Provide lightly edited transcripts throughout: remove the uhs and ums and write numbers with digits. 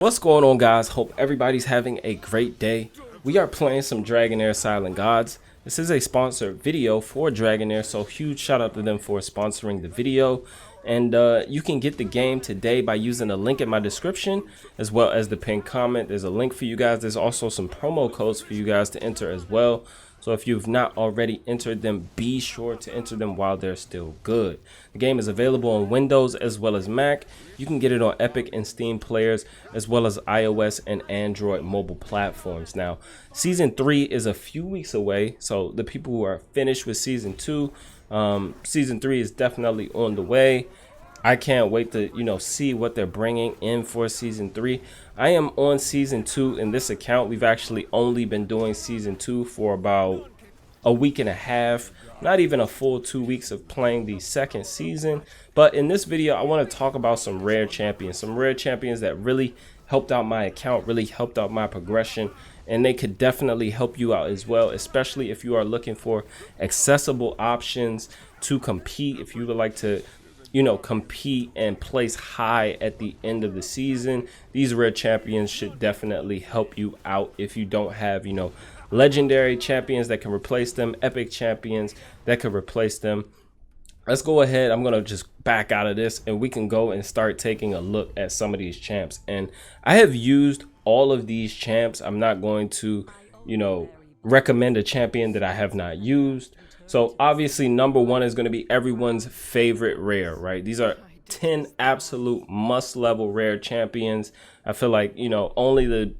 What's going on, guys? Hope everybody's having a great day. We are playing some Dragonheir Silent Gods. This is a sponsored video for Dragonheir, so huge shout out to them for sponsoring the video. And you can get the game today by using the link in my description as well as the pinned comment. There's a link for you guys. There's also some promo codes for you guys to enter as well. So if you've not already entered them, be sure to enter them while they're still good. The game is available on Windows as well as Mac. You can get it on Epic and Steam players as well as iOS and Android mobile platforms. Now, Season 3 is a few weeks away, so the people who are finished with Season 2, Season 3 is definitely on the way. I can't wait to, see what they're bringing in for Season 3. I am on Season 2 in this account. We've actually only been doing Season 2 for about a week and a half, not even a full 2 weeks of playing the second season. But in this video, I want to talk about some rare champions that really helped out my account, really helped out my progression, and they could definitely help you out as well, especially if you are looking for accessible options to compete. If you would like to compete and place high at the end of the season, these rare champions should definitely help you out. If you don't have, legendary champions that can replace them, epic champions that could replace them, let's go ahead. I'm gonna just back out of this and we can go and start taking a look at some of these champs. And I have used all of these champs. I'm not going to, recommend a champion that I have not used. So obviously number one is going to be everyone's favorite rare, right? These are 10 absolute must level rare champions. I feel like, only the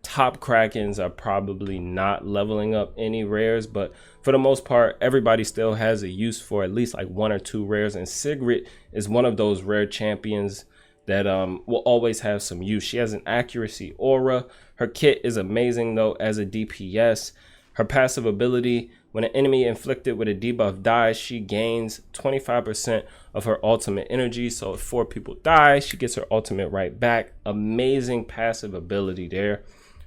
top Krakens are probably not leveling up any rares, but for the most part, everybody still has a use for at least like one or two rares. And Sigrid is one of those rare champions that will always have some use. She has an accuracy aura. Her kit is amazing though as a DPS. Her passive ability, when an enemy inflicted with a debuff dies, she gains 25% of her ultimate energy. So if 4 people die, she gets her ultimate right back. Amazing passive ability there.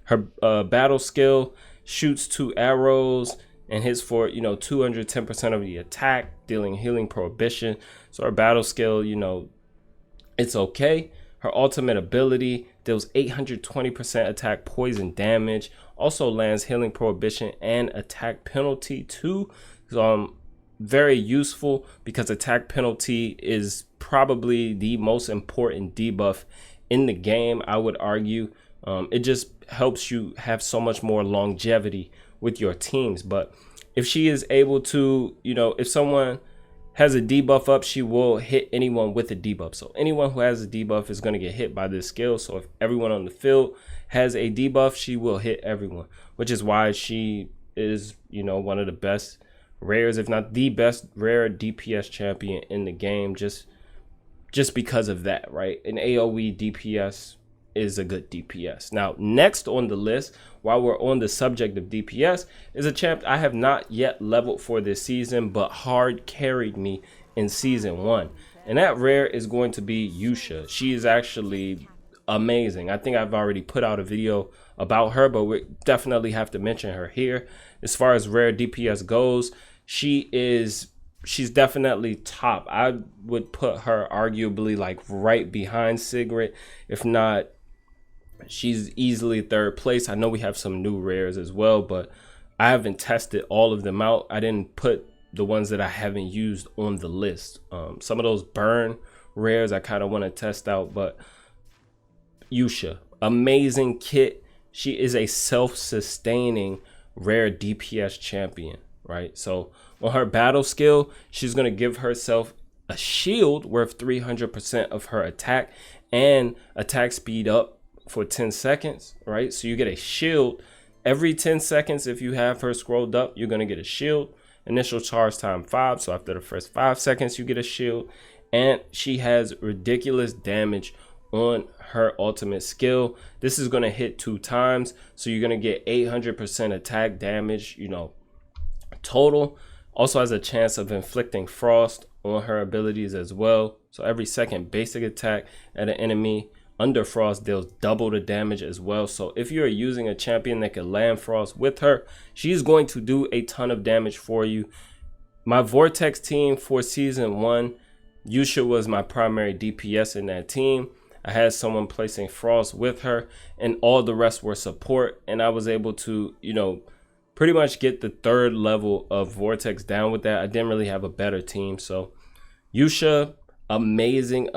Her battle skill, shoots 2 arrows and hits for 210% of the attack, dealing healing prohibition. So her battle skill, it's okay. Her ultimate ability deals 820% attack poison damage, also lands healing prohibition and attack penalty too. So very useful because attack penalty is probably the most important debuff in the game, I would argue. It just helps you have so much more longevity with your teams. But if she is able to, if someone has a debuff up, she will hit anyone with a debuff. So anyone who has a debuff is going to get hit by this skill. So if everyone on the field has a debuff, she will hit everyone, which is why she is, one of the best rares, if not the best rare DPS champion in the game, just because of that, right? An AoE DPS is a good DPS. Now, next on the list, while we're on the subject of DPS, is a champ I have not yet leveled for this season, but hard carried me in season 1. And that rare is going to be Yusha. She is actually amazing. I think I've already put out a video about her, but we definitely have to mention her here. As far as rare DPS goes, she's definitely top. I would put her arguably like right behind Sigrid, if not, she's easily third place. I know we have some new rares as well, but I haven't tested all of them out. I didn't put the ones that I haven't used on the list. Some of those burn rares I kind of want to test out, but Yusha, amazing kit. She is a self-sustaining rare DPS champion, right? So on her battle skill, she's going to give herself a shield worth 300% of her attack and attack speed up for 10 seconds, right? So you get a shield every 10 seconds. If you have her scrolled up, you're going to get a shield. Initial charge time 5. So after the first 5 seconds, you get a shield. And she has ridiculous damage on her ultimate skill. This is going to hit 2 times. So you're going to get 800% attack damage, total. Also has a chance of inflicting frost on her abilities as well. So every second basic attack at an enemy under frost deals double the damage as well. So if you're using a champion that can land frost with her, she's going to do a ton of damage for you. My Vortex team for season 1, Yusha was my primary DPS in that team. I I had someone placing Frost with her, and all the rest were support. And I was able to, pretty much get the 3rd level of Vortex down with that. I didn't really have a better team. So Yusha, amazing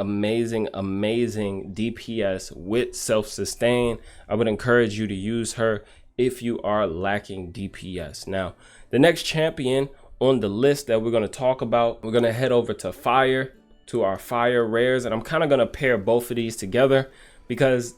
DPS with self-sustain. I would encourage you to use her if you are lacking DPS. Now, the next champion on the list that we're going to talk about, we're going to head over to Fire, to our Fire rares, and I'm kind of going to pair both of these together because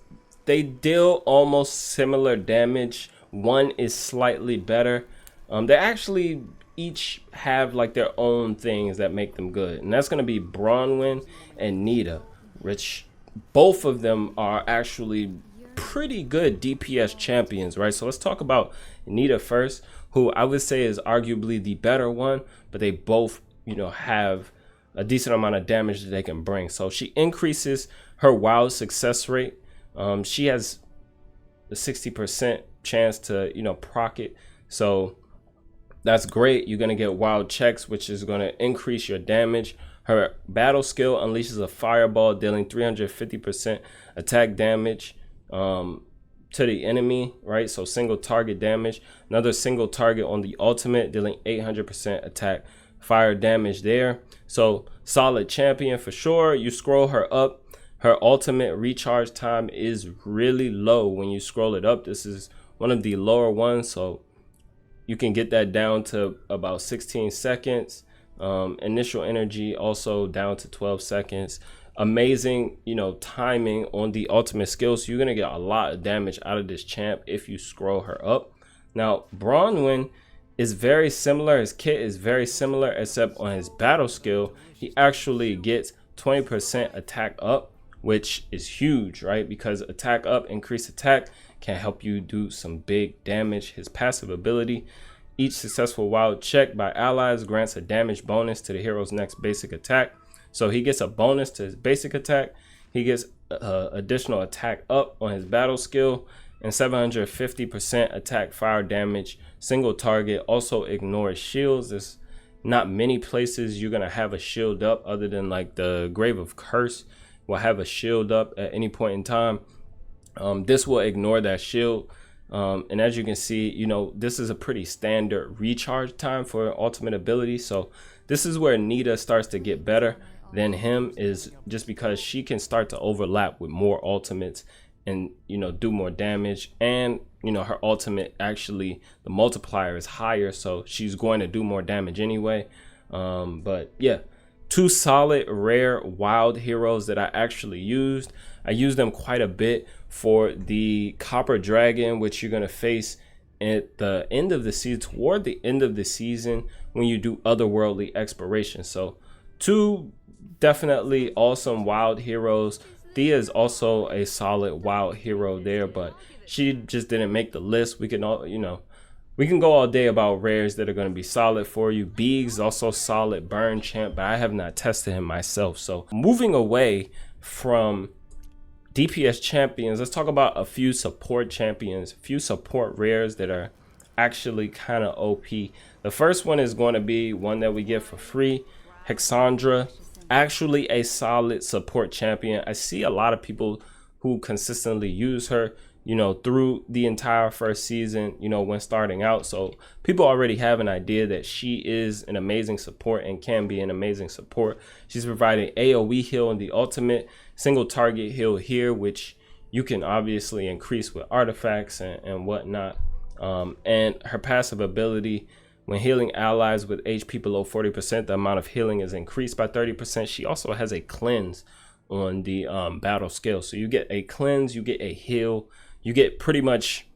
they deal almost similar damage. One is slightly better. They actually each have like their own things that make them good, and that's going to be Bronwyn and Nita, which both of them are actually pretty good DPS champions, right? So let's talk about Nita first, who I would say is arguably the better one, but they both, have a decent amount of damage that they can bring. So she increases her wild success rate. She has a 60% chance to, proc it. So that's great. You're going to get wild checks, which is going to increase your damage. Her battle skill unleashes a fireball, dealing 350% attack damage to the enemy, right? So single target damage. Another single target on the ultimate, dealing 800% attack fire damage there. So solid champion for sure. You scroll her up, her ultimate recharge time is really low when you scroll it up. This is one of the lower ones, so you can get that down to about 16 seconds. Initial energy also down to 12 seconds. Amazing, timing on the ultimate skill. So you're going to get a lot of damage out of this champ if you scroll her up. Now, Bronwyn is very similar. His kit is very similar, except on his battle skill, he actually gets 20% attack up, which is huge, right? Because attack up, increased attack can help you do some big damage. His passive ability, each successful wild check by allies grants a damage bonus to the hero's next basic attack. So he gets a bonus to his basic attack. He gets additional attack up on his battle skill and 750% attack fire damage, single target. Also ignores shields. There's not many places you're going to have a shield up other than like the Grave of Curse will have a shield up at any point in time. This will ignore that shield. And as you can see, this is a pretty standard recharge time for ultimate ability. So this is where Nita starts to get better than him, is just because she can start to overlap with more ultimates and, do more damage. And, her ultimate, actually, the multiplier is higher, so she's going to do more damage anyway. But yeah, 2 solid, rare, wild heroes that I actually used. I used them quite a bit for the Copper Dragon, which you're going to face at the end of the season, toward the end of the season, when you do otherworldly exploration. So 2 definitely awesome wild heroes. Thea is also a solid wild hero there, but she just didn't make the list. We can all, we can go all day about rares that are going to be solid for you. Biggs also solid burn champ, but I have not tested him myself. So moving away from DPS champions, let's talk about a few support champions, a few support rares that are actually kind of OP. The first one is going to be one that we get for free, Hexandra. Actually a solid support champion. I see a lot of people who consistently use her, through the entire first season, when starting out. So people already have an idea that she is an amazing support and can be an amazing support. She's providing AoE heal in the ultimate, single target heal here, which you can obviously increase with artifacts and whatnot. And her passive ability, when healing allies with HP below 40%, the amount of healing is increased by 30%. She also has a cleanse on the battle skill. So you get a cleanse, you get a heal, you get pretty much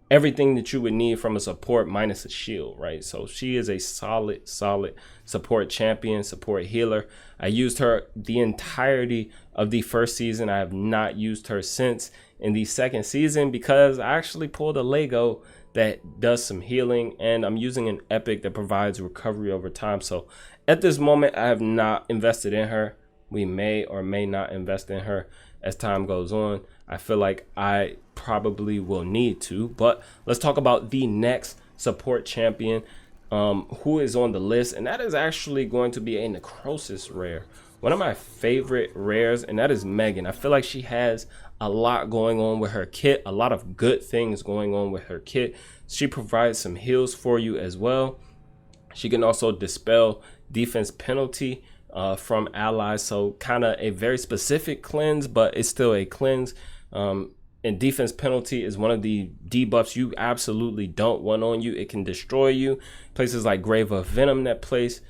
everything that you would need from a support minus a shield, right? So she is a solid support champion, support healer. I used her the entirety of the first season. I have not used her since in the second season because I actually pulled a Lego that does some healing, and I'm using an epic that provides recovery over time. So at this moment, I have not invested in her. We may or may not invest in her as time goes on. I feel like I probably will need to, but let's talk about the next support champion who is on the list, and that is actually going to be a Necrosis rare. one of my favorite rares, and that is Megan. I feel like she has a lot going on with her kit, a lot of good things going on with her kit. She provides some heals for you as well. She can also dispel defense penalty from allies, so kind of a very specific cleanse, but it's still a cleanse. And defense penalty is one of the debuffs you absolutely don't want on you. It can destroy you. Places like Grave of Venom that place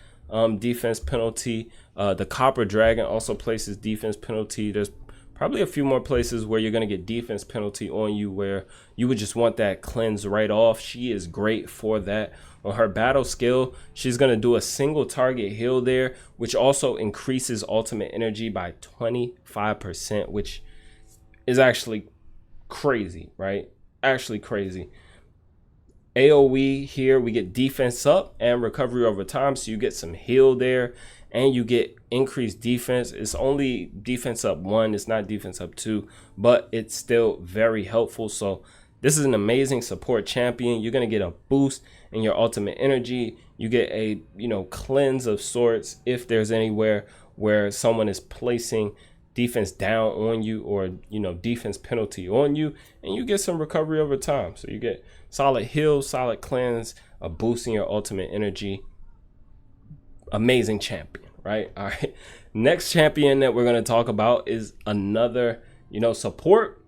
defense penalty. The Copper Dragon also places defense penalty. There's probably a few more places where you're going to get defense penalty on you where you would just want that cleanse right off. She is great for that. On her battle skill, she's going to do a single target heal there, which also increases ultimate energy by 25%, which is actually crazy, right? Actually crazy. AoE here, we get defense up and recovery over time, so you get some heal there and you get increased defense. It's only defense up 1, it's not defense up 2, but it's still very helpful. So this is an amazing support champion. You're going to get a boost in your ultimate energy. You get a, cleanse of sorts if there's anywhere where someone is placing defense down on you or, defense penalty on you, and you get some recovery over time. So you get solid heal, solid cleanse, a boost in your ultimate energy. Amazing champion, right? All right. Next champion that we're going to talk about is another, support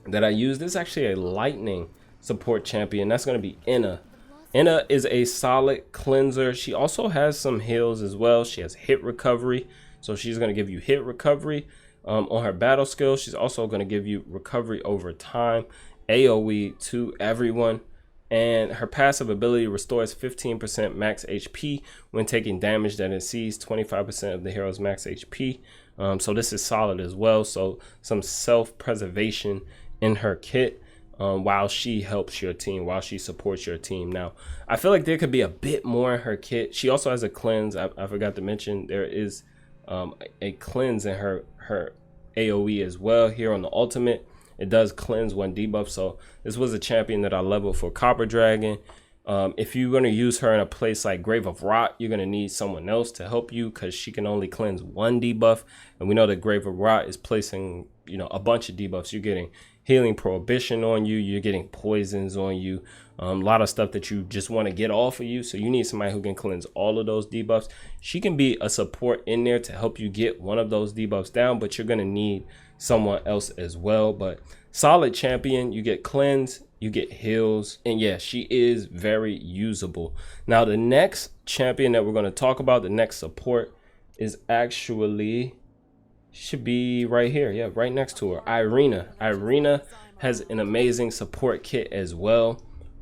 that I use. This is actually a lightning support champion. That's going to be Inna. Inna is a solid cleanser. She also has some heals as well. She has hit recovery, so she's going to give you hit recovery. On her battle skill, she's also going to give you recovery over time, AoE to everyone, and her passive ability restores 15% max HP when taking damage that exceeds 25% of the hero's max HP. So this is solid as well. So some self-preservation in her kit while she helps your team, while she supports your team. Now, I feel like there could be a bit more in her kit. She also has a cleanse. I forgot to mention there is a cleanse in her AoE as well. Here on the ultimate, it does cleanse 1 debuff. So this was a champion that I leveled for Copper Dragon. If you're going to use her in a place like Grave of Rot, you're going to need someone else to help you because she can only cleanse 1 debuff, and we know that Grave of Rot is placing a bunch of debuffs. You're getting healing prohibition on you, you're getting poisons on you, a lot of stuff that you just want to get off of you. So you need somebody who can cleanse all of those debuffs. She can be a support in there to help you get one of those debuffs down, but you're going to need someone else as well. But solid champion, you get cleanse, you get heals, and yeah, she is very usable. Now the next champion that we're going to talk about, the next support, is actually should be right here. Yeah, right next to her, Irina. Irina has an amazing support kit as well.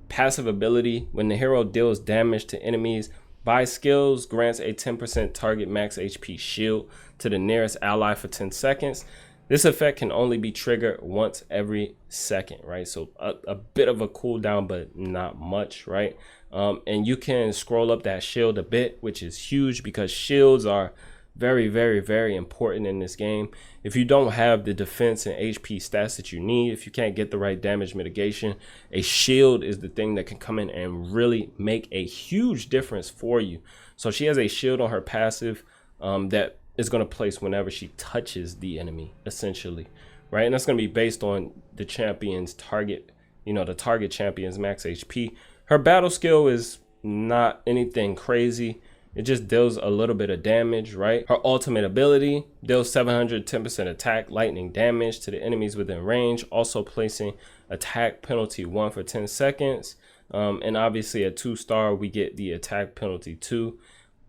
Passive ability: when the hero deals damage to enemies by skills, grants a 10% target max HP shield to the nearest ally for 10 seconds. This effect can only be triggered once every second, right? So a bit of a cooldown, but not much, right? And you can scroll up that shield a bit, which is huge because shields are very, very, very important in this game. If you don't have the defense and HP stats that you need, if you can't get the right damage mitigation, a shield is the thing that can come in and really make a huge difference for you. So she has a shield on her passive that is going to place whenever she touches the enemy, essentially, right? And that's going to be based on the champion's target, the target champion's max HP. Her battle skill is not anything crazy. It just deals a little bit of damage, right? Her ultimate ability deals 710% attack lightning damage to the enemies within range, also placing attack penalty 1 for 10 seconds. And obviously at 2-star, we get the attack penalty 2.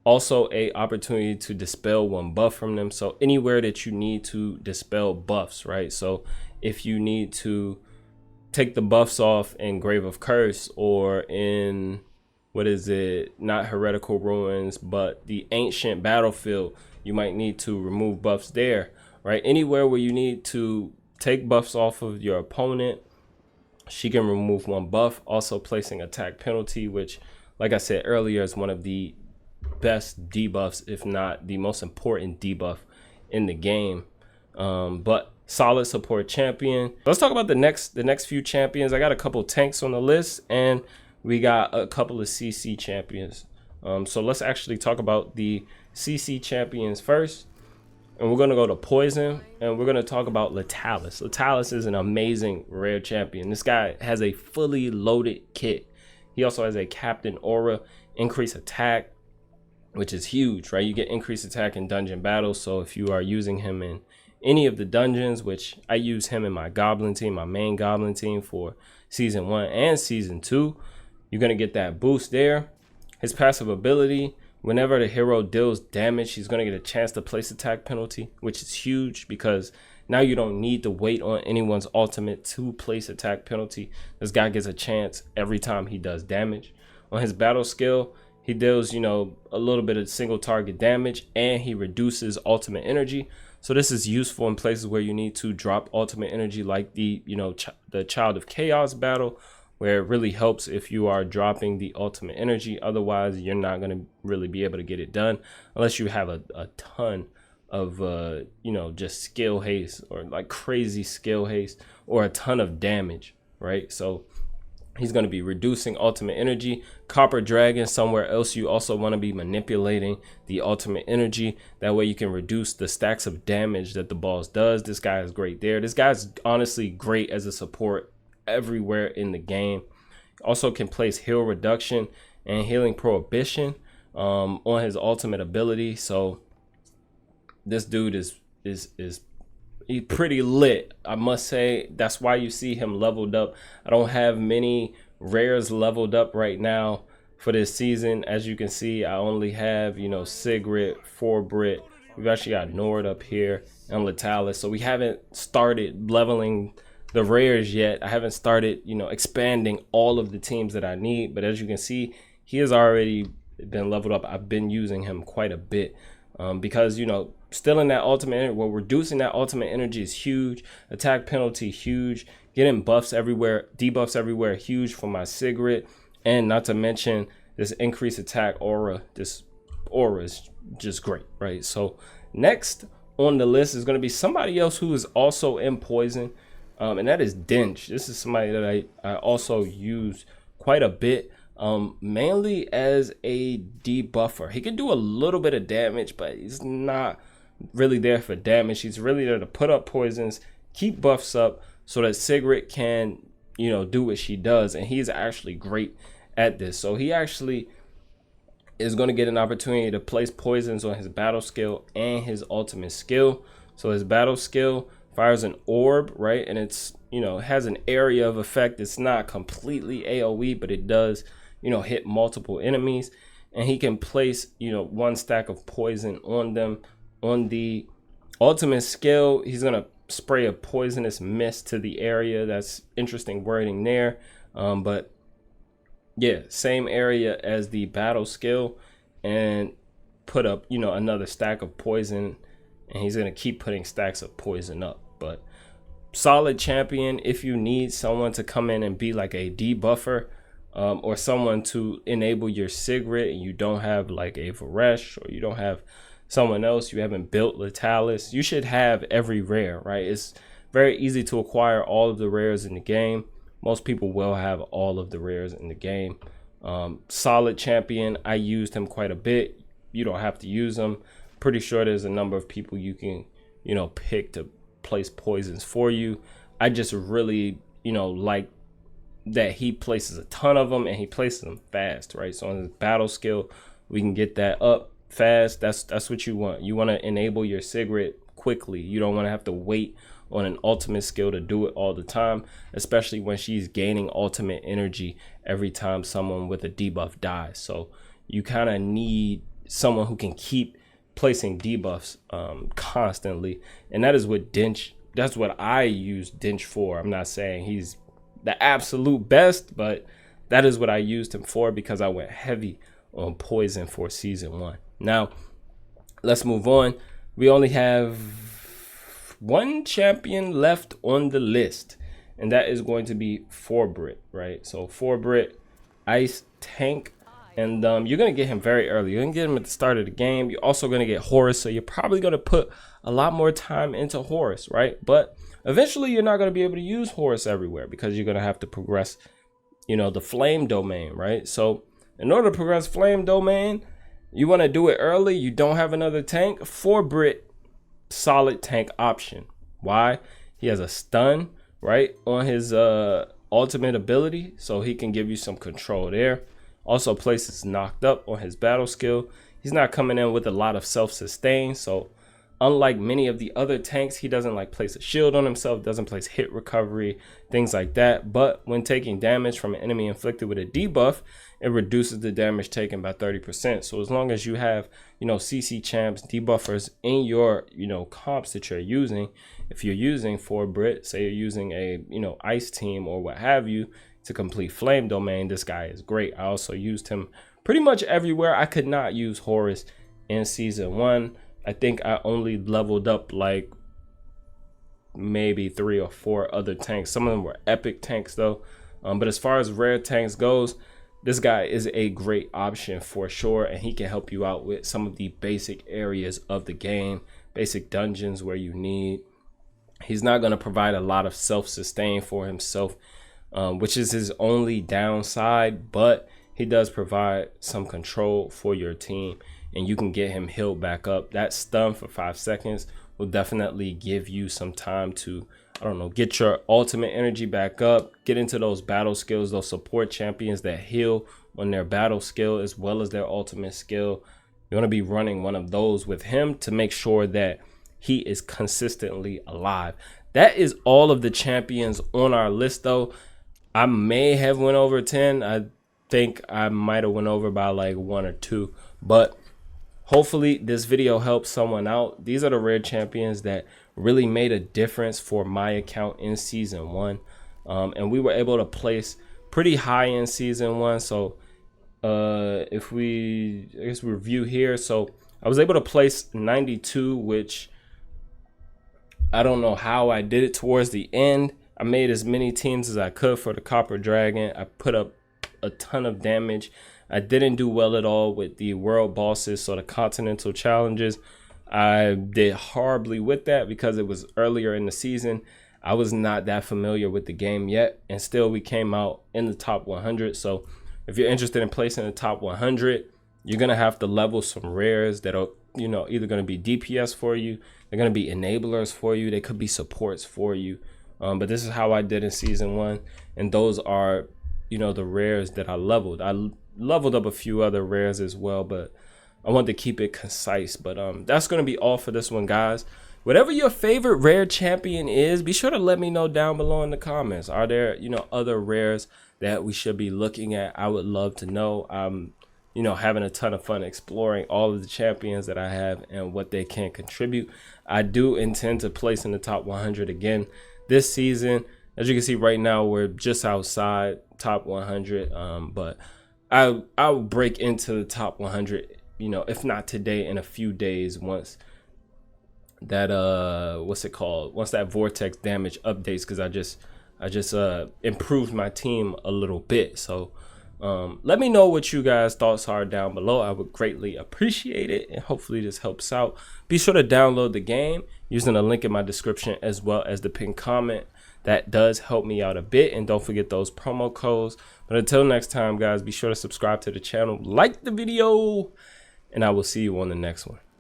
Also a opportunity to dispel 1 buff from them. So anywhere that you need to dispel buffs, right? So if you need to take the buffs off in Grave of Curse or in, not Heretical Ruins, but the Ancient Battlefield, you might need to remove buffs there, right? Anywhere where you need to take buffs off of your opponent, she can remove 1 buff, also placing attack penalty, which, like I said earlier, is one of the best debuffs, if not the most important debuff in the game. But solid support champion. Let's talk about the next few champions. I got a couple tanks on the list, and we got a couple of CC champions. So let's actually talk about the CC champions first. and we're going to go to poison, and we're going to talk about Letalis. Letalis is an amazing rare champion. This guy has a fully loaded kit. He also has a captain aura, increased attack, which is huge, right? You get increased attack in dungeon battles. So if you are using him in any of the dungeons, which I use him in my goblin team, my main goblin team for season 1 and season 2, you're going to get that boost there. His passive ability, whenever the hero deals damage, he's going to get a chance to place attack penalty, which is huge because now you don't need to wait on anyone's ultimate to place attack penalty. This guy gets a chance every time he does damage. On his battle skill, he deals, a little bit of single target damage, and he reduces ultimate energy. So this is useful in places where you need to drop ultimate energy, like the, the Child of Chaos battle, where it really helps if you are dropping the ultimate energy. Otherwise, you're not going to really be able to get it done unless you have a ton of, just skill haste, or like crazy skill haste, or a ton of damage, right? So he's going to be reducing ultimate energy. Copper Dragon, somewhere else you also want to be manipulating the ultimate energy. That way you can reduce the stacks of damage that the boss does. This guy is great there. This guy's honestly great as a support everywhere in the game. Also can place heal reduction and healing prohibition on his ultimate ability. So this dude is he's pretty lit, I must say. That's why you see him leveled up. I don't have many rares leveled up right now for this season. As you can see, I only have, Sigrid, Forbrit. We've actually got Nord up here and Letalis. So we haven't started leveling the rares yet. I haven't started, expanding all of the teams that I need. But as you can see, he has already been leveled up. I've been using him quite a bit because, still in that ultimate energy. Well, reducing that ultimate energy is huge. Attack penalty, huge. Getting buffs everywhere, debuffs everywhere, huge for my Sigrid. And not to mention this increased attack aura. This aura is just great, right? So next on the list is going to be somebody else who is also in poison. And that is Dinch. This is somebody that I also use quite a bit, mainly as a debuffer. He can do a little bit of damage, but he's not really there for damage. He's really there to put up poisons, keep buffs up so that Sigrid can, do what she does. And he's actually great at this. So he actually is going to get an opportunity to place poisons on his battle skill and his ultimate skill. So his battle skill fires an orb, right? And it's, has an area of effect. It's not completely AoE, but it does, hit multiple enemies. And he can place, one stack of poison on them. On the ultimate skill, he's going to spray a poisonous mist to the area. That's interesting wording there. But yeah, same area as the battle skill, and put up, another stack of poison. And he's going to keep putting stacks of poison up. But solid champion if you need someone to come in and be like a debuffer, or someone to enable your Sigrid and you don't have like a Varesh, or you don't have someone else, you haven't built Letalis. You should have every rare, right? It's very easy to acquire all of the rares in the game. Most people will have all of the rares in the game. Solid champion. I used him quite a bit. You don't have to use him. Pretty sure there's a number of people you can, pick to place poisons for you. I just really, like that he places a ton of them and he places them fast, right? So on his battle skill, we can get that up fast. That's what you want. You want to enable your Sigrid quickly. You don't want to have to wait on an ultimate skill to do it all the time, especially when she's gaining ultimate energy every time someone with a debuff dies. So you kind of need someone who can keep placing debuffs constantly, and that is what Dinch, that's what I use Dinch for. I'm not saying he's the absolute best, but that is what I used him for because I went heavy on poison for season 1. Now let's move on. We only have one champion left on the list, and that is going to be Forbrit, right? So Forbrit, ice tank. And you're going to get him very early. You're going to get him at the start of the game. You're also going to get Horus. So you're probably going to put a lot more time into Horus, right? But eventually you're not going to be able to use Horus everywhere because you're going to have to progress, the flame domain, right? So in order to progress flame domain, you want to do it early. You don't have another tank. Forbrit solid tank option. Why? He has a stun right on his ultimate ability, so he can give you some control there. Also places knocked up on his battle skill. He's not coming in with a lot of self-sustain, so unlike many of the other tanks, he doesn't like place a shield on himself, doesn't place hit recovery, things like that. But when taking damage from an enemy inflicted with a debuff, it reduces the damage taken by 30%. So as long as you have, CC champs, debuffers in your, comps that you're using, if you're using 4 Brit, say you're using a, ice team or what have you to complete flame domain, this guy is great. I also used him pretty much everywhere. I could not use Horus in season 1. I think I only leveled up like maybe 3 or 4 other tanks. Some of them were epic tanks though. But as far as rare tanks goes, this guy is a great option for sure. And he can help you out with some of the basic areas of the game, basic dungeons where you need. He's not going to provide a lot of self-sustain for himself, which is his only downside. But he does provide some control for your team, and you can get him healed back up. That stun for 5 seconds will definitely give you some time to, get your ultimate energy back up, get into those battle skills, those support champions that heal on their battle skill as well as their ultimate skill. You want to be running one of those with him to make sure that he is consistently alive. That is all of the champions on our list though. I may have went over 10. I think I might have went over by like 1 or 2, but hopefully this video helps someone out. These are the rare champions that really made a difference for my account in season 1, and we were able to place pretty high in season 1. So if we review here, so I was able to place 92, which I don't know how I did it towards the end. I made as many teams as I could for the Copper Dragon. I put up a ton of damage. I didn't do well at all with the world bosses, so the continental challenges. I did horribly with that because it was earlier in the season. I was not that familiar with the game yet, and still we came out in the top 100. So if you're interested in placing the top 100, you're going to have to level some rares that are, either going to be DPS for you. They're going to be enablers for you. They could be supports for you. But this is how I did in season 1. And those are, the rares that I leveled. I leveled up a few other rares as well, but I want to keep it concise. But that's going to be all for this one, guys. Whatever your favorite rare champion is, be sure to let me know down below in the comments. Are there, other rares that we should be looking at? I would love to know. I'm, having a ton of fun exploring all of the champions that I have and what they can contribute. I do intend to place in the top 100 again this season. As you can see right now, we're just outside top 100. But I'll break into the top 100, if not today, in a few days, once that once that vortex damage updates, because I just improved my team a little bit. So let me know what you guys' thoughts are down below. I would greatly appreciate it, and hopefully this helps out. Be sure to download the game using the link in my description as well as the pinned comment. That does help me out a bit, and don't forget those promo codes. But until next time, guys, be sure to subscribe to the channel, like the video, and I will see you on the next one.